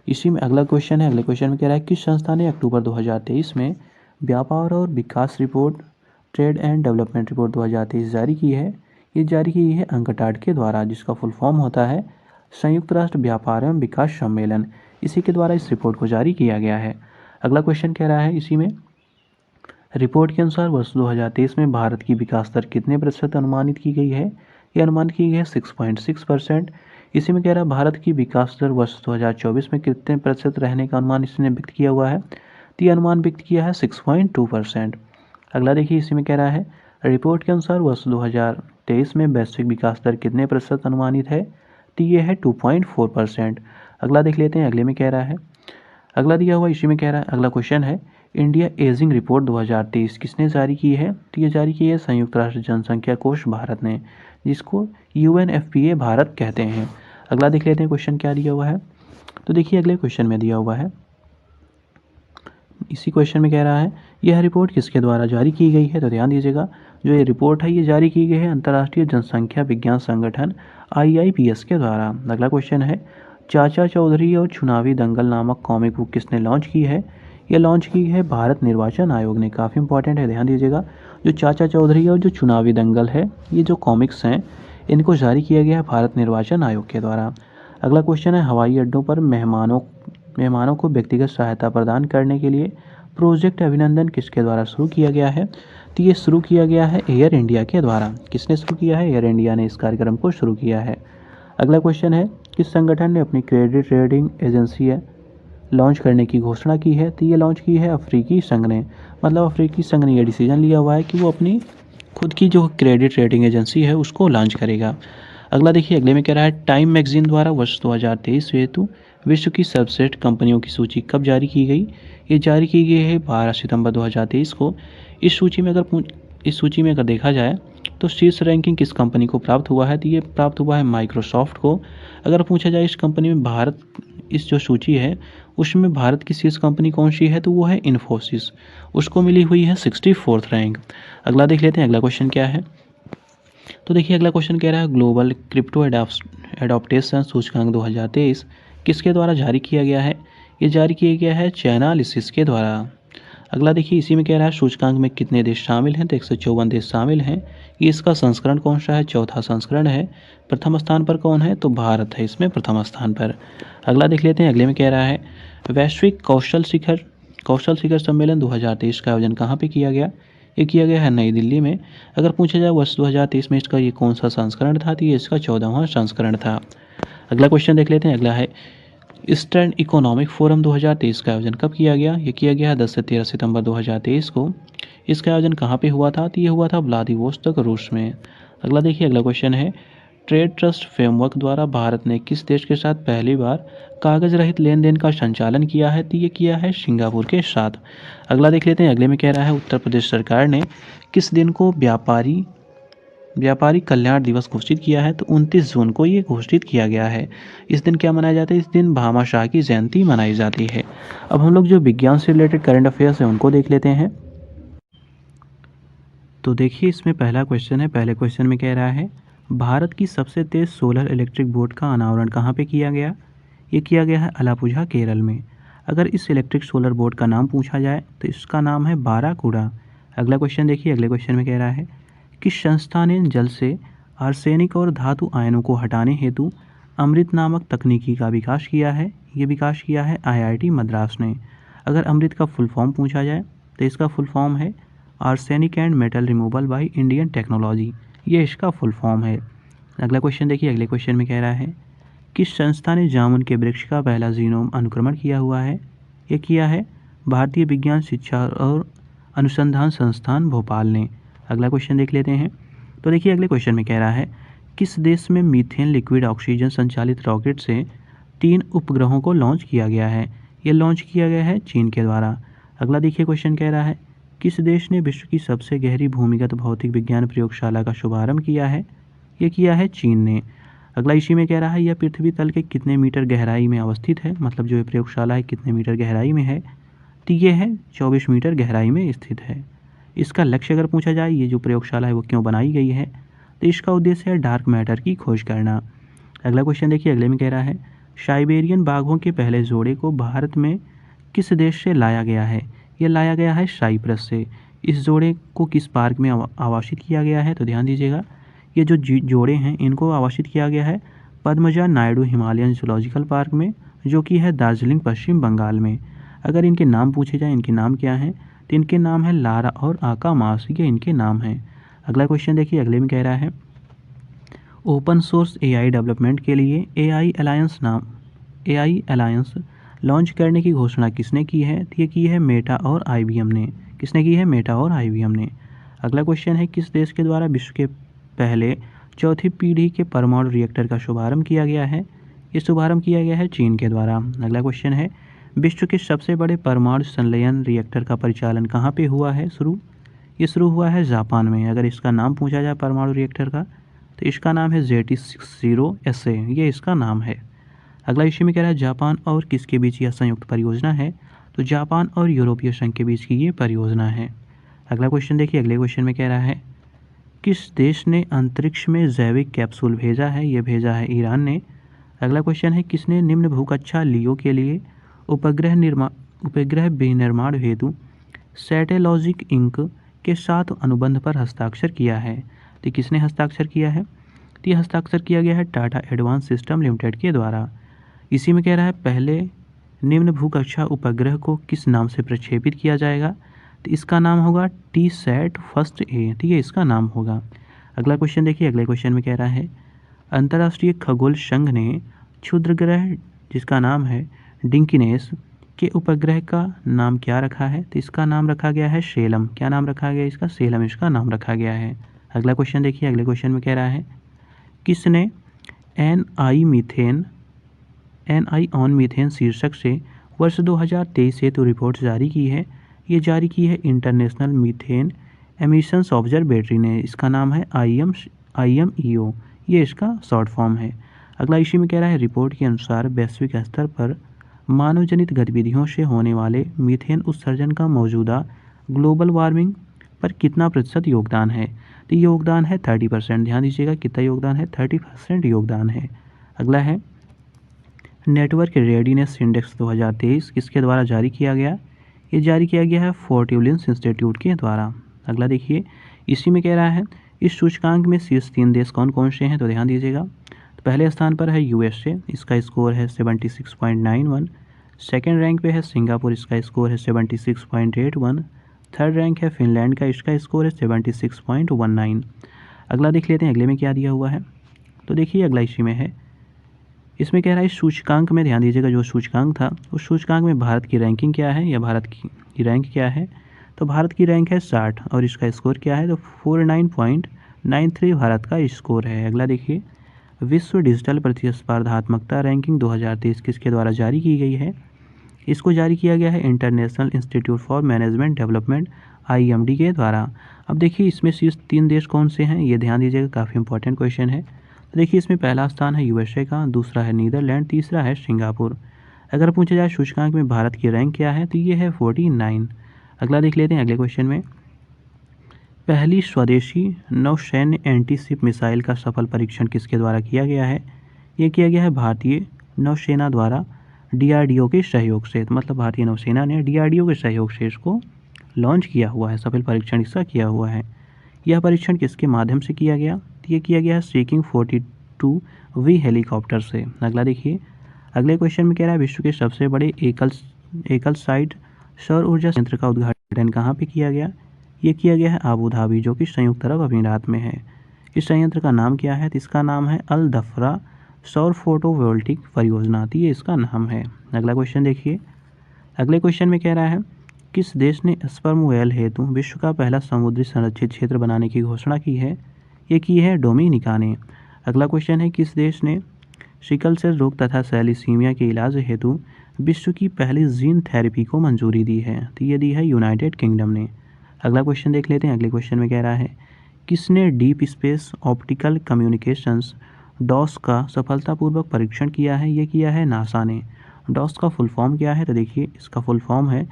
इसी में अगला क्वेश्चन है, अगले क्वेश्चन में कह रहा है किस संस्था ने अक्टूबर 2023 में व्यापार और विकास रिपोर्ट, ट्रेड एंड डेवलपमेंट रिपोर्ट 2023 जारी की है? ये जारी की है अंकटाड के द्वारा, जिसका फुल फॉर्म होता है संयुक्त राष्ट्र व्यापार एवं विकास सम्मेलन। इसी के द्वारा इस रिपोर्ट को जारी किया गया है। अगला क्वेश्चन कह रहा है इसी में रिपोर्ट के अनुसार वर्ष 2023 में भारत की विकास दर कितने प्रतिशत अनुमानित की गई है? ये अनुमानित की गई है 6.6%। इसी में कह रहा है भारत की विकास दर वर्ष 2024 में कितने प्रतिशत रहने का अनुमान इसने व्यक्त किया हुआ है? तो ये अनुमान व्यक्त किया है 6.2%। अगला देखिए, इसी में कह रहा है रिपोर्ट के अनुसार वर्ष 2023 में वैश्विक विकास दर कितने प्रतिशत अनुमानित है? तो ये है 2.4%। अगला देख लेते हैं, अगले में कह रहा है अगला दिया हुआ इसी में कह रहा है अगला क्वेश्चन है इंडिया एजिंग रिपोर्ट 2023 किसने जारी की है? तो ये जारी की है संयुक्त राष्ट्र जनसंख्या कोष भारत ने, जिसको UNFPA भारत कहते हैं। अगला देख लेते हैं क्वेश्चन क्या दिया हुआ है। तो देखिए अगले क्वेश्चन में दिया हुआ है, इसी क्वेश्चन में कह रहा है यह रिपोर्ट किसके द्वारा जारी की गई है? तो ध्यान दीजिएगा, जो ये रिपोर्ट है ये जारी की गई है अंतर्राष्ट्रीय जनसंख्या विज्ञान संगठन IIPS के द्वारा। अगला क्वेश्चन है चाचा चौधरी और चुनावी दंगल नामक कॉमिक बुक किसने लॉन्च की है? ये लॉन्च की है भारत निर्वाचन आयोग ने। काफ़ी इंपॉर्टेंट है, ध्यान दीजिएगा। जो चाचा चौधरी और जो चुनावी दंगल है, ये जो कॉमिक्स हैं इनको जारी किया गया है भारत निर्वाचन आयोग के द्वारा। अगला क्वेश्चन है हवाई अड्डों पर मेहमानों को व्यक्तिगत सहायता प्रदान करने के लिए प्रोजेक्ट अभिनंदन किसके द्वारा शुरू किया गया है? तो ये शुरू किया गया है एयर इंडिया के द्वारा। किसने शुरू किया है? एयर इंडिया ने इस कार्यक्रम को शुरू किया है। अगला क्वेश्चन है किस संगठन ने अपनी क्रेडिट रेटिंग एजेंसी लॉन्च करने की घोषणा की है? तो ये लॉन्च की है अफ्रीकी संघ ने। मतलब अफ्रीकी संघ ने यह डिसीजन लिया हुआ है कि वो अपनी खुद की जो क्रेडिट रेटिंग एजेंसी है उसको लॉन्च करेगा। अगला देखिए, अगले में कह रहा है टाइम मैगजीन द्वारा वर्ष 2023 हेतु विश्व की सर्वश्रेष्ठ कंपनियों की सूची कब जारी की गई? ये जारी की गई है 12 सितंबर 2023 को। इस सूची में अगर देखा जाए तो शीर्ष रैंकिंग किस कंपनी को प्राप्त हुआ है? तो ये प्राप्त हुआ है माइक्रोसॉफ्ट को। अगर पूछा जाए इस कंपनी में भारत, इस जो सूची है उसमें भारत की शीर्ष कंपनी कौन सी है? तो वो है इन्फोसिस, उसको मिली हुई है 64th रैंक। अगला देख लेते हैं अगला क्वेश्चन क्या है। तो देखिए अगला क्वेश्चन कह रहा है ग्लोबल क्रिप्टो एडॉप्टेशन सूचकांक 2023 किसके द्वारा जारी किया गया है? ये जारी किया गया है चाइनालिसिस के द्वारा। अगला देखिए, इसी में कह रहा है सूचकांक में कितने देश शामिल हैं? तो 154 देश शामिल हैं। ये इसका संस्करण कौन सा है? चौथा संस्करण है। प्रथम स्थान पर कौन है? तो भारत है इसमें प्रथम स्थान पर। अगला देख लेते हैं, अगले में कह रहा है वैश्विक कौशल शिखर सम्मेलन 2023 का आयोजन कहाँ पे किया गया? ये किया गया है नई दिल्ली में। अगर पूछा जाए वर्ष 2023 में इसका ये कौन सा संस्करण था? तो ये इसका 14वां संस्करण था। अगला क्वेश्चन देख लेते हैं, अगला है ईस्टर्न इकोनॉमिक फोरम 2023 का आयोजन कब किया गया? ये किया गया है 10 से 13 सितंबर 2023 को। इसका आयोजन कहाँ पे हुआ था? तो ये हुआ था व्लादिवोस्तोक रूस में। अगला देखिए, अगला क्वेश्चन है ट्रेड ट्रस्ट फ्रेमवर्क द्वारा भारत ने किस देश के साथ पहली बार कागज रहित लेन देन का संचालन किया है? तो ये किया है सिंगापुर के साथ। अगला देख लेते हैं, अगले में कह रहा है उत्तर प्रदेश सरकार ने किस दिन को व्यापारी कल्याण दिवस घोषित किया है? तो 29 जून को ये घोषित किया गया है। इस दिन क्या मनाया जाता है? इस दिन भामाशाह की जयंती मनाई जाती है। अब हम लोग जो विज्ञान से रिलेटेड करंट अफेयर्स हैं उनको देख लेते हैं। तो देखिए इसमें पहला क्वेश्चन है। पहले क्वेश्चन में कह रहा है भारत की सबसे तेज सोलर इलेक्ट्रिक बोट का अनावरण कहाँ पे किया गया? ये किया गया है अलापुझा केरल में। अगर इस इलेक्ट्रिक सोलर बोट का नाम पूछा जाए तो इसका नाम है बाराकूडा। अगला क्वेश्चन देखिए, अगले क्वेश्चन में कह रहा है किस संस्था ने जल से आर्सेनिक और धातु आयनों को हटाने हेतु अमृत नामक तकनीकी का विकास किया है? ये विकास किया है IIT मद्रास ने। अगर अमृत का फुल फॉर्म पूछा जाए तो इसका फुल फॉर्म है arsenic and metal removal by Indian technology, ये इसका फुल फॉर्म है। अगला क्वेश्चन देखिए, अगले क्वेश्चन में कह रहा है किस संस्था ने जामुन के वृक्ष का पहला जीनोम अनुक्रमण किया हुआ है? ये किया है भारतीय विज्ञान शिक्षा और अनुसंधान संस्थान भोपाल ने। अगला क्वेश्चन देख लेते हैं। तो देखिए अगले क्वेश्चन में कह रहा है किस देश में मीथेन लिक्विड ऑक्सीजन संचालित रॉकेट से 3 उपग्रहों को लॉन्च किया गया है? ये लॉन्च किया गया है चीन के द्वारा। अगला देखिए क्वेश्चन कह रहा है किस देश ने विश्व की सबसे गहरी भूमिगत भौतिक विज्ञान प्रयोगशाला का शुभारंभ किया है? ये किया है चीन ने। अगला इसी में कह रहा है यह पृथ्वी तल के कितने मीटर गहराई में अवस्थित है, मतलब जो ये प्रयोगशाला है कितने मीटर गहराई में है? तो ये है 24 मीटर गहराई में स्थित है। इसका लक्ष्य अगर पूछा जाए ये जो प्रयोगशाला है वो क्यों बनाई गई है, तो इसका उद्देश्य है डार्क मैटर की खोज करना। अगला क्वेश्चन देखिए, अगले में कह रहा है साइबेरियन बाघों के पहले जोड़े को भारत में किस देश से लाया गया है? ये लाया गया है साइप्रस से। इस जोड़े को किस पार्क में आवासित किया गया है? तो ध्यान दीजिएगा, ये जो जोड़े हैं इनको आवासित किया गया है Padmaja Naidu Himalayan zoological park में, जो कि है दार्जिलिंग पश्चिम बंगाल में। अगर इनके नाम पूछे जाएँ इनके नाम क्या हैं, तो इनके नाम है लारा और आका मास, ये इनके नाम हैं। अगला क्वेश्चन देखिए, अगले में कह रहा है ओपन सोर्स AI डेवलपमेंट के लिए AI अलायंस लॉन्च करने की घोषणा किसने की है? तो ये की है मेटा और IBM ने। किसने की है? मेटा और IBM ने। अगला क्वेश्चन है किस देश के द्वारा विश्व के पहले चौथी पीढ़ी के परमाणु रिएक्टर का शुभारंभ किया गया है? ये शुभारंभ किया गया है चीन के द्वारा। अगला क्वेश्चन है विश्व के सबसे बड़े परमाणु संलयन रिएक्टर का परिचालन कहाँ पे हुआ है शुरू? ये शुरू हुआ है जापान में। अगर इसका नाम पूछा जाए परमाणु रिएक्टर का तो इसका नाम है ZT0SA, ये इसका नाम है। अगला इसी में कह रहा है जापान और किसके बीच यह संयुक्त परियोजना है? तो जापान और यूरोपीय संघ के बीच की ये परियोजना है। अगला क्वेश्चन देखिए, अगले क्वेश्चन में कह रहा है किस देश ने अंतरिक्ष में जैविक कैप्सूल भेजा है? ये भेजा है ईरान ने। अगला क्वेश्चन है किसने निम्न भूकक्षा लियो के लिए उपग्रह विनिर्माण हेतु सैटेलॉजिक इंक के साथ अनुबंध पर हस्ताक्षर किया है? तो किसने हस्ताक्षर किया है? तो ये हस्ताक्षर किया गया है टाटा एडवांस सिस्टम लिमिटेड के द्वारा। इसी में कह रहा है पहले निम्न भूकक्षा उपग्रह को किस नाम से प्रक्षेपित किया जाएगा? तो इसका नाम होगा TSAT फर्स्ट A, ठीक है, इसका नाम होगा। अगला क्वेश्चन देखिए, अगले क्वेश्चन में कह रहा है अंतर्राष्ट्रीय खगोल संघ ने क्षुद्र ग्रह जिसका नाम है डिंकिनेस के उपग्रह का नाम क्या रखा है? तो इसका नाम रखा गया है सेलम। क्या नाम रखा गया इसका? सेलम इसका नाम रखा गया है। अगला क्वेश्चन देखिए, अगले क्वेश्चन में कह रहा है किसने NI ऑन मीथेन शीर्षक से वर्ष 2023 हेतु रिपोर्ट जारी की है? ये जारी की है इंटरनेशनल मीथेन एमिशंस ऑब्जर्वेटरी ने। इसका नाम है IMEO, ये इसका शॉर्ट फॉर्म है। अगला इसी में कह रहा है रिपोर्ट के अनुसार वैश्विक स्तर पर मानव जनित गतिविधियों से होने वाले मीथेन उत्सर्जन का मौजूदा ग्लोबल वार्मिंग पर कितना प्रतिशत योगदान है? तो योगदान है 30%। ध्यान दीजिएगा कितना योगदान है? 30% योगदान है। अगला है नेटवर्क रेडीनेस इंडेक्स 2023 किसके द्वारा जारी किया गया? ये जारी किया गया है फोर्ट विलियम्स इंस्टीट्यूट के द्वारा। अगला देखिए, इसी में कह रहा है इस सूचकांक में शीर्ष 3 देश कौन कौन से हैं? तो ध्यान दीजिएगा, तो पहले स्थान पर है USA, इसका स्कोर है 76.91। सेकेंड रैंक पे है सिंगापुर, इसका स्कोर है 76.81। थर्ड रैंक है फिनलैंड का, इसका स्कोर है 76.19। अगला देख लेते हैं अगले में क्या दिया हुआ है। तो देखिए अगला इसी में है, इसमें कह रहा है इस सूचकांक में ध्यान दीजिएगा जो सूचकांक था उस सूचकांक में भारत की रैंकिंग क्या है या भारत की रैंक क्या है? तो भारत की रैंक है 60 और इसका स्कोर क्या है? तो 49.93 भारत का स्कोर है। अगला देखिए विश्व डिजिटल प्रतिस्पर्धात्मकता रैंकिंग 2023 किसके द्वारा जारी की गई है? इसको जारी किया गया है international institute for management development IMD के द्वारा। अब देखिए इसमें शीर्ष 3 देश कौन से हैं ये ध्यान दीजिएगा, काफ़ी इंपॉर्टेंट क्वेश्चन है। तो देखिए इसमें पहला स्थान है USA का, दूसरा है नीदरलैंड, तीसरा है सिंगापुर। अगर पूछा जाए सूचकांक में भारत की रैंक क्या है तो ये है 49। अगला देख लेते हैं अगले क्वेश्चन में, पहली स्वदेशी नौसैन्य एंटी शिप मिसाइल का सफल परीक्षण किसके द्वारा किया गया है? ये किया गया है भारतीय नौसेना द्वारा DRDO के सहयोग से, मतलब भारतीय नौसेना ने DRDO के सहयोग से इसको लॉन्च किया हुआ है, सफल परीक्षण इसका किया हुआ है। यह परीक्षण किसके माध्यम से किया गया? तो ये किया गया है सीकिंग 42V हेलीकॉप्टर से। अगला देखिए, अगले क्वेश्चन में कह रहा है विश्व के सबसे बड़े एकल साइट सौर ऊर्जा संयंत्र का उद्घाटन कहाँ पे किया गया? ये किया गया है आबू धाबी, जो कि संयुक्त अरब अमीरात में है। इस संयंत्र का नाम क्या है? तो इसका नाम है अल दफरा सौर फोटोवोल्टिक परियोजना, तो ये इसका नाम है। अगला क्वेश्चन देखिए, अगले क्वेश्चन में कह रहा है किस देश ने स्पर्म व्हेल हेतु विश्व का पहला समुद्री संरक्षित क्षेत्र बनाने की घोषणा की है? ये की है डोमिनिका ने। अगला क्वेश्चन है किस देश ने सिकल सेल रोग तथा थैलेसीमिया के इलाज हेतु विश्व की पहली जीन थेरेपी को मंजूरी दी है? तो ये दी है यूनाइटेड किंगडम ने। अगला क्वेश्चन देख लेते हैं। अगले क्वेश्चन में कह रहा है किसने डीप स्पेस ऑप्टिकल कम्युनिकेशंस डॉस का सफलतापूर्वक परीक्षण किया है? ये किया है नासा ने। डॉस का फुल फॉर्म क्या है? तो देखिए इसका फुल फॉर्म है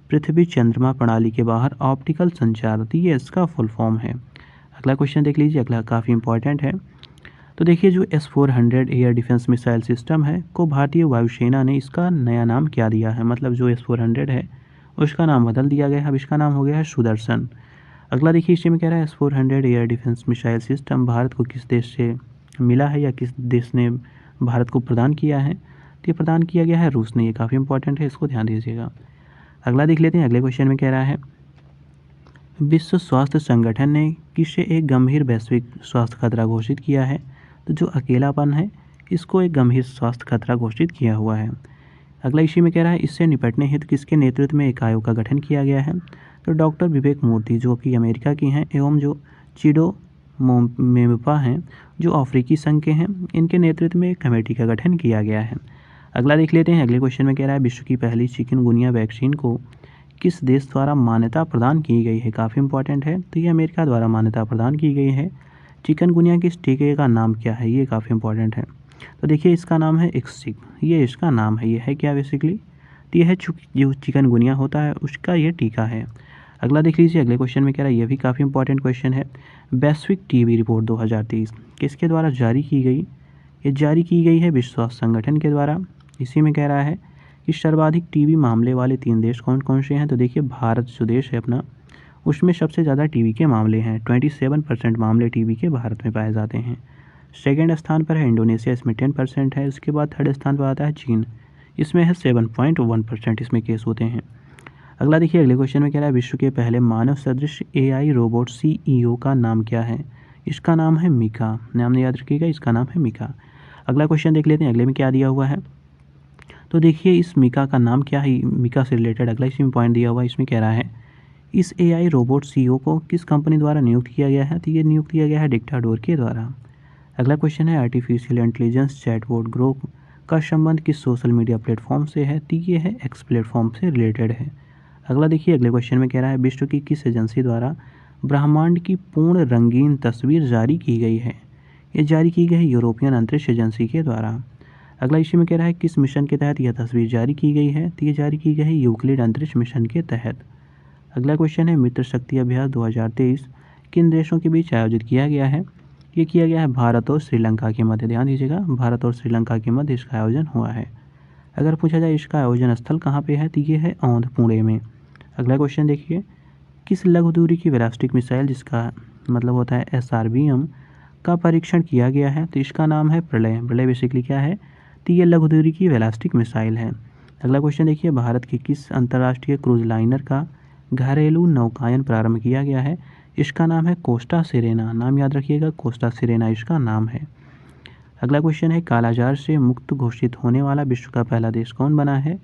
पृथ्वी चंद्रमा प्रणाली के बाहर ऑप्टिकल संचार, तो ये इसका फुल फॉर्म है। अगला क्वेश्चन देख लीजिए, अगला काफ़ी इंपॉर्टेंट है। तो देखिए जो S-400 air defence missile system है को भारतीय वायुसेना ने इसका नया नाम क्या दिया है? मतलब जो S-400 है उसका नाम बदल दिया गया है, अब इसका नाम हो गया है सुदर्शन। अगला देखिए इसी में कह रहा है S-400 air defence missile system Bharat को किस देश से मिला है या किस देश ने भारत को प्रदान किया है? तो ये प्रदान किया गया है रूस ने। ये काफ़ी इंपॉर्टेंट है, इसको ध्यान दीजिएगा। अगला देख लेते हैं। अगले क्वेश्चन में कह रहा है विश्व स्वास्थ्य संगठन ने किसे एक गंभीर वैश्विक स्वास्थ्य खतरा घोषित किया है? तो जो अकेलापन है इसको एक गंभीर स्वास्थ्य खतरा घोषित किया हुआ है। अगला इसी में कह रहा है इससे निपटने हेतु किसके नेतृत्व में एक आयोग का गठन किया गया है? तो डॉक्टर विवेक मूर्ति जो कि अमेरिका की हैं एवं जो चिडो मेमपा हैं जो अफ्रीकी संघ के हैं, इनके नेतृत्व में एक कमेटी का गठन किया गया है। अगला देख लेते हैं। अगले क्वेश्चन में कह रहा है विश्व की पहली चिकनगुनिया वैक्सीन को किस देश द्वारा मान्यता प्रदान की गई है? काफ़ी इंपॉर्टेंट है, तो ये अमेरिका द्वारा मान्यता प्रदान की गई है। चिकनगुनिया के इस टीके का नाम क्या है? ये काफ़ी इंपॉर्टेंट है। तो देखिए इसका नाम है इक्सिक, ये इसका नाम है। ये है क्या बेसिकली? तो ये है जो चिकनगुनिया होता है उसका ये टीका है। अगला देख लीजिए। अगले क्वेश्चन में कह रहा है ये भी काफ़ी इंपॉर्टेंट क्वेश्चन है। वैश्विक टीबी रिपोर्ट 2023 किसके द्वारा जारी की गई? ये जारी की गई है विश्व स्वास्थ्य संगठन के द्वारा। इसी में कह रहा है कि सर्वाधिक टीबी मामले वाले 3 देश कौन कौन से हैं? तो देखिए भारत जो देश है अपना, उसमें सबसे ज़्यादा टीबी के मामले हैं। 27% मामले टीबी के भारत में पाए जाते हैं। सेकेंड स्थान पर है इंडोनेशिया, इसमें 10% है। उसके बाद थर्ड स्थान पर आता है चीन, इसमें है 7.1% इसमें केस होते हैं। अगला देखिए। अगले क्वेश्चन में कह रहा है विश्व के पहले मानव सदृश AI रोबोट CEO का नाम क्या है? इसका नाम है मिका। नाम याद रखिएगा, इसका नाम है मिका। अगला क्वेश्चन देख लेते हैं। अगले में क्या दिया हुआ है? तो देखिए इस मिका का नाम क्या है? मिका से रिलेटेड अगला इसी में पॉइंट दिया हुआ है। इसमें कह रहा है इस AI रोबोट CEO को किस कंपनी द्वारा नियुक्त किया गया है? तो ये नियुक्त किया गया है डिक्टाडोर के द्वारा। अगला क्वेश्चन है आर्टिफिशियल इंटेलिजेंस चैटबॉट ग्रो का संबंध किस सोशल मीडिया प्लेटफॉर्म से है? तो ये है X प्लेटफॉर्म से रिलेटेड है। अगला देखिए। अगले क्वेश्चन में कह रहा है विश्व की किस एजेंसी द्वारा ब्रह्मांड की पूर्ण रंगीन तस्वीर जारी की गई है? ये जारी की गई है यूरोपियन अंतरिक्ष एजेंसी के द्वारा। अगला इसी में कह रहा है किस मिशन के तहत यह तस्वीर जारी की गई है? तो ये जारी की गई है यूक्लिड अंतरिक्ष मिशन के तहत। अगला क्वेश्चन है मित्र शक्ति अभ्यास 2023 किन देशों के बीच आयोजित किया गया है? ये किया गया है भारत और श्रीलंका के मध्य। ध्यान दीजिएगा, भारत और श्रीलंका के मध्य इसका आयोजन हुआ है। अगर पूछा जाए इसका आयोजन स्थल कहाँ पे है? तो ये है औंध पुणे में। अगला क्वेश्चन देखिए किस लघु दूरी की बैलिस्टिक मिसाइल जिसका मतलब होता है SRBM का परीक्षण किया गया है? तो इसका नाम है प्रलय। प्रलय बेसिकली क्या है? तो ये लघु दूरी की बैलिस्टिक मिसाइल है। अगला क्वेश्चन देखिए भारत के किस अंतर्राष्ट्रीय क्रूज लाइनर का घरेलू नौकायन प्रारंभ किया गया है? इसका नाम है कोस्टा सिरेना। नाम याद रखिएगा, कोस्टा सिरेना इसका नाम है। अगला क्वेश्चन है कालाजार से मुक्त घोषित होने वाला विश्व का पहला देश कौन बना है?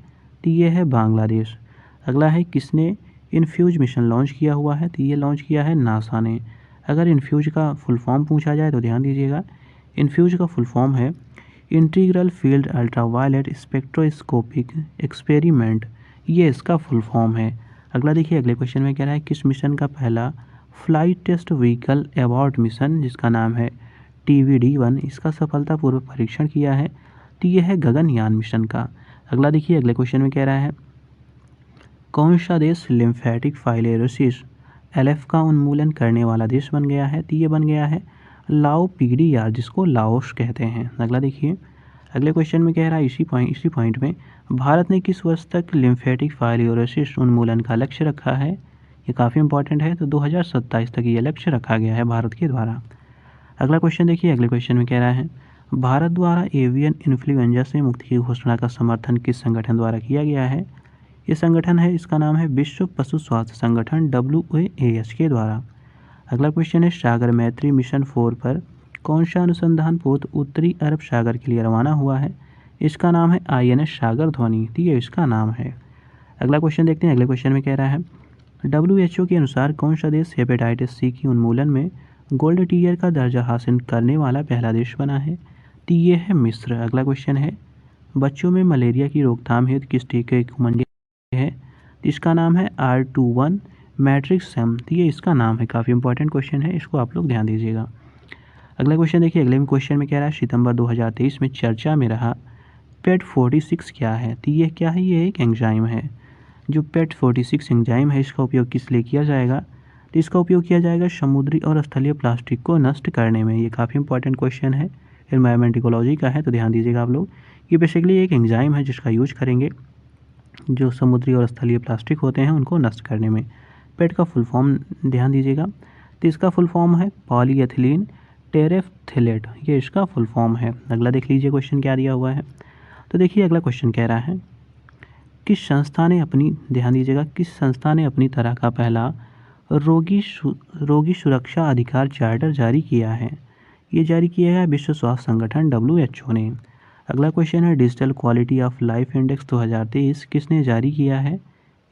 तो ये है बांग्लादेश। अगला है किसने इन्फ्यूज मिशन लॉन्च किया हुआ है? तो ये लॉन्च किया है नासा ने। अगर इन्फ्यूज का फुल फॉर्म पूछा जाए तो ध्यान दीजिएगा, इन्फ्यूज का फुल फॉर्म है integral field ultraviolet spectroscopic experiment, ये इसका फुल फॉर्म है। अगला देखिए। अगले क्वेश्चन में कह रहा है किस मिशन का पहला flight test vehicle abort mission जिसका नाम है TVD-1 इसका सफलतापूर्वक परीक्षण किया है? तो ये है गगनयान मिशन का। अगला देखिए। अगले क्वेश्चन में कह रहा है कौन सा देश लिम्फेटिक फाइलेरोसिस LF का उन्मूलन करने वाला देश बन गया है? तो ये बन गया है लाओ PDR जिसको लाओस कहते हैं। अगला देखिए। अगले क्वेश्चन में कह रहा है इसी पॉइंट में भारत ने किस वर्ष तक लिम्फेटिक फाइलोरोसिस उन्मूलन का लक्ष्य रखा है। ये काफ़ी इंपॉर्टेंट है, तो 2027 तक ये लक्ष्य रखा गया है भारत के द्वारा। अगला क्वेश्चन देखिए, अगले क्वेश्चन में कह रहा है भारत द्वारा एवियन इन्फ्लुएंजा से मुक्ति की घोषणा का समर्थन किस संगठन द्वारा किया गया है। ये संगठन है, इसका नाम है विश्व पशु स्वास्थ्य संगठन WAAS के द्वारा। अगला क्वेश्चन है सागर मैत्री मिशन 4 पर कौन सा अनुसंधान पोत उत्तरी अरब सागर के लिए रवाना हुआ है। इसका नाम है INS सागर ध्वनि, तो ये इसका नाम है। अगला क्वेश्चन देखते हैं, अगले क्वेश्चन में कह रहा है WHO के अनुसार कौन सा देश हेपेटाइटिस C की उन्मूलन में गोल्ड टीयर का दर्जा हासिल करने वाला पहला देश बना है, तो ये है मिस्र। अगला क्वेश्चन है बच्चों में मलेरिया की रोकथाम हेतु किस टीके को मंजूरी है, तो इसका नाम है R21 मैट्रिक्स सेम, तो ये इसका नाम है। काफ़ी इंपॉर्टेंट क्वेश्चन है, इसको आप लोग ध्यान दीजिएगा। अगला क्वेश्चन देखिए, अगले क्वेश्चन में कह रहा है सितंबर 2023 में चर्चा में रहा PET46 क्या है, तो ये क्या है, ये एक एंजाइम है। जो PET46 एंजाइम है इसका उपयोग किस लिए किया जाएगा, तो इसका उपयोग किया जाएगा समुद्री और स्थलीय प्लास्टिक को नष्ट करने में। ये काफ़ी इंपॉर्टेंट क्वेश्चन है, एनवायरमेंट इकोलॉजी का है, तो ध्यान दीजिएगा आप लोग। ये बेसिकली एक एंजाइम है जिसका यूज करेंगे जो समुद्री और स्थलीय प्लास्टिक होते हैं उनको नष्ट करने में। पेट का फुल फॉर्म ध्यान दीजिएगा, तो इसका फुल फॉर्म है पॉलीएथिलीन टेरेफ्थेलेट, ये इसका फुल फॉर्म है। अगला देख लीजिए क्वेश्चन क्या दिया हुआ है। तो देखिए अगला क्वेश्चन कह रहा है किस संस्था ने अपनी, ध्यान दीजिएगा, किस संस्था ने अपनी तरह का पहला रोगी सुरक्षा अधिकार चार्टर जारी किया है। ये जारी किया है विश्व स्वास्थ्य संगठन WHO ने। अगला क्वेश्चन है digital quality of life index 2023 किसने जारी किया है।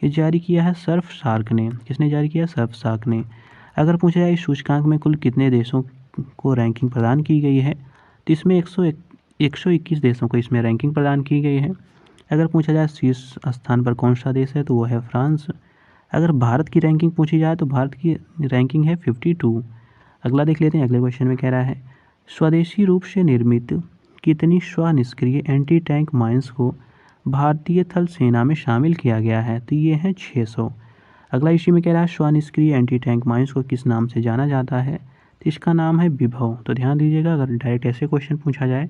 ये जारी किया है सर्फ शार्क ने। किसने जारी किया, सर्फ शार्क ने। अगर पूछा जाए इस सूचकांक में कुल कितने देशों को रैंकिंग प्रदान की गई है, तो इसमें 121 देशों को इसमें रैंकिंग प्रदान की गई है। अगर पूछा जाए शीर्ष स्थान पर कौन सा देश है, तो वो है फ्रांस। अगर भारत की रैंकिंग पूछी जाए तो भारत की रैंकिंग है 52। अगला देख लेते हैं, अगले क्वेश्चन में कह रहा है स्वदेशी रूप से निर्मित कितनी स्वनिष्क्रिय एंटी टैंक माइंस को भारतीय थल सेना में शामिल किया गया है, तो ये है 600। अगला इसी में कह रहा है स्वनिष्क्रिय एंटी टैंक माइंस को किस नाम से जाना जाता है, तो इसका नाम है विभव। तो ध्यान दीजिएगा, अगर डायरेक्ट ऐसे क्वेश्चन पूछा जाए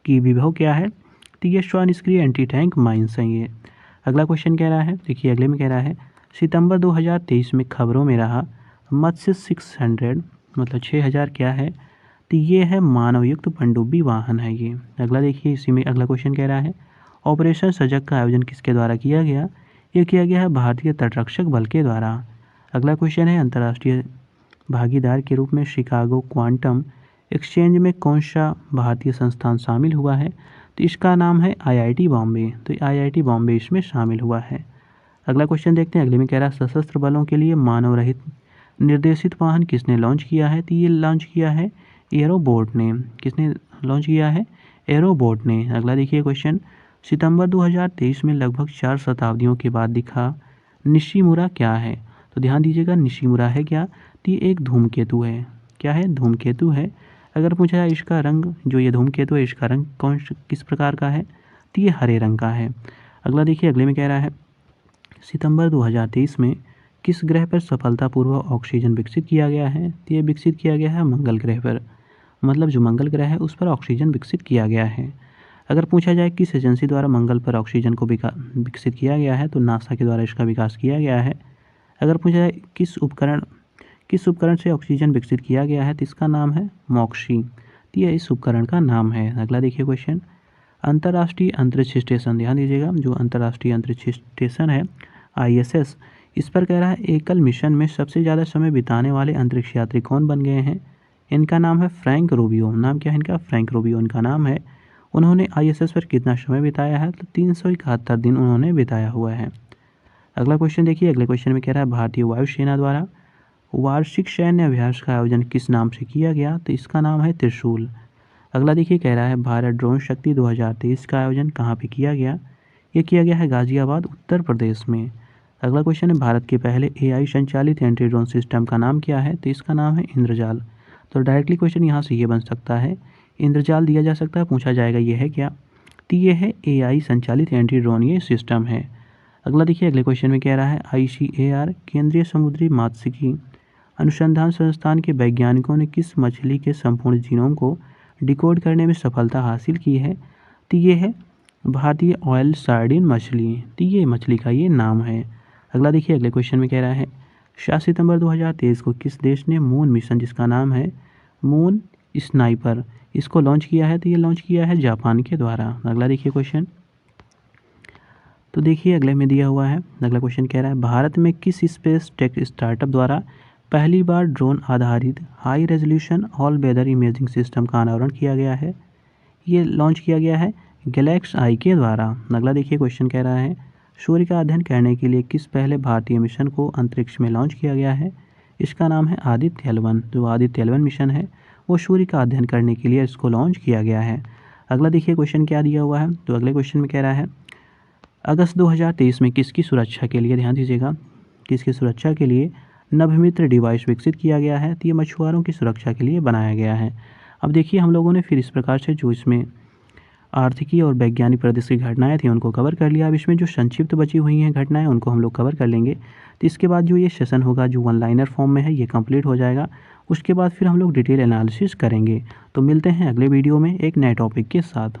कि विभव क्या है, तो ये स्वनिष्क्रिय एंटी टैंक माइंस हैं ये। अगला क्वेश्चन कह रहा है, देखिए अगले में कह रहा है सितंबर 2023 में खबरों में रहा मत्स्य 600 मतलब 6000 क्या है, तो ये है मानवयुक्त पनडुब्बी वाहन है ये। अगला देखिए इसी में अगला क्वेश्चन कह रहा है ऑपरेशन सजग का आयोजन किसके द्वारा किया गया, ये किया गया है भारतीय तटरक्षक बल के द्वारा। अगला क्वेश्चन है अंतर्राष्ट्रीय भागीदार के रूप में शिकागो क्वांटम एक्सचेंज में कौन सा भारतीय संस्थान शामिल हुआ है, तो इसका नाम है IIT बॉम्बे। तो IIT बॉम्बे इसमें शामिल हुआ है। अगला क्वेश्चन देखते हैं, अगले में कह रहा है सशस्त्र बलों के लिए मानव रहित निर्देशित वाहन किसने लॉन्च किया है, तो ये लॉन्च किया है एरोबोट ने। किसने लॉन्च किया है, एरोबोट ने। अगला देखिए क्वेश्चन सितंबर 2023 में लगभग 4 शताब्दियों के बाद दिखा निशिमुरा क्या है, तो ध्यान दीजिएगा निशिमुरा है क्या, तो ये एक धूमकेतु है। क्या है, धूमकेतु है। अगर पूछा जाए इसका रंग, जो ये धूमकेतु है इसका रंग किस प्रकार का है, तो ये हरे रंग का है। अगला देखिए अगले में कह रहा है सितंबर 2023 में किस ग्रह पर सफलतापूर्वक ऑक्सीजन विकसित किया गया है, तो ये विकसित किया गया है मंगल ग्रह पर। मतलब जो मंगल ग्रह है उस पर ऑक्सीजन विकसित किया गया है। अगर पूछा जाए किस एजेंसी द्वारा मंगल पर ऑक्सीजन को विकसित किया गया है, तो नासा के द्वारा इसका विकास किया गया है। अगर पूछा जाए किस उपकरण से ऑक्सीजन विकसित किया गया है, तो इसका नाम है मॉक्सी, तो यह इस उपकरण का नाम है। अगला देखिए क्वेश्चन अंतर्राष्ट्रीय अंतरिक्ष स्टेशन, ध्यान दीजिएगा जो अंतर्राष्ट्रीय अंतरिक्ष स्टेशन है ISS, इस पर कह रहा है एकल मिशन में सबसे ज़्यादा समय बिताने वाले अंतरिक्ष यात्री कौन बन गए हैं। इनका नाम है फ्रैंक रूबियो। नाम क्या है इनका, फ्रैंक रूबियो इनका नाम है। उन्होंने ISS पर कितना समय बिताया है, तो 371 दिन उन्होंने बिताया हुआ है। अगला क्वेश्चन देखिए, अगले क्वेश्चन में कह रहा है भारतीय वायुसेना द्वारा वार्षिक सैन्य अभ्यास का आयोजन किस नाम से किया गया, तो इसका नाम है त्रिशूल। अगला देखिए कह रहा है भारत ड्रोन शक्ति 2023 का आयोजन कहाँ पे किया गया, ये किया गया है गाजियाबाद उत्तर प्रदेश में। अगला क्वेश्चन है भारत के पहले AI संचालित एंटी ड्रोन सिस्टम का नाम क्या है, तो इसका नाम है इंद्रजाल। तो डायरेक्टली क्वेश्चन यहाँ से ये बन सकता है, इंद्रजाल दिया जा सकता है, पूछा जाएगा ये है क्या, तो ये है AI संचालित एंटी ड्रोन ये सिस्टम है। अगला देखिए अगले क्वेश्चन में कह रहा है ICAR केंद्रीय समुद्री मात्स्यिकी अनुसंधान संस्थान के वैज्ञानिकों ने किस मछली के संपूर्ण जीनोम को डिकोड करने में सफलता हासिल की है, तो ये है भारतीय ऑयल सार्डिन मछली, तो ये मछली का ये नाम है। अगला देखिए, अगले क्वेश्चन में कह रहा है 7 सितंबर 2023 को किस देश ने मून मिशन जिसका नाम है मून स्नाइपर इसको लॉन्च किया है? तो ये लॉन्च किया है जापान के द्वारा। अगला देखिए क्वेश्चन, तो देखिए अगले में दिया हुआ है, अगला क्वेश्चन कह रहा है भारत में किस स्पेस टेक स्टार्टअप द्वारा पहली बार ड्रोन आधारित high resolution all weather imaging system का अनावरण किया गया है? ये लॉन्च किया गया है गैलेक्स आई के द्वारा। अगला देखिए क्वेश्चन कह रहा है सूर्य का अध्ययन करने के लिए किस पहले भारतीय मिशन को अंतरिक्ष में लॉन्च किया गया है? इसका नाम है आदित्य L1। जो आदित्य L1 मिशन है वो सूर्य का अध्ययन करने के लिए इसको लॉन्च किया गया है। अगला देखिए क्वेश्चन क्या दिया हुआ है, तो अगले क्वेश्चन में कह रहा है अगस्त 2023 में किसकी सुरक्षा के लिए, ध्यान दीजिएगा, किसकी सुरक्षा के लिए नभमित्र डिवाइस विकसित किया गया है? तो ये मछुआरों की सुरक्षा के लिए बनाया गया है। अब देखिए हम लोगों ने फिर इस प्रकार से जो इसमें आर्थिकी और वैज्ञानिक प्रदेश की घटनाएं थी उनको कवर कर लिया। अब इसमें जो संक्षिप्त बची हुई हैं घटनाएं उनको हम लोग कवर कर लेंगे। तो इसके बाद जो ये सेशन होगा जो वन लाइनर फॉर्म में है ये कंप्लीट हो जाएगा। उसके बाद फिर हम लोग डिटेल एनालिसिस करेंगे। तो मिलते हैं अगले वीडियो में एक नए टॉपिक के साथ।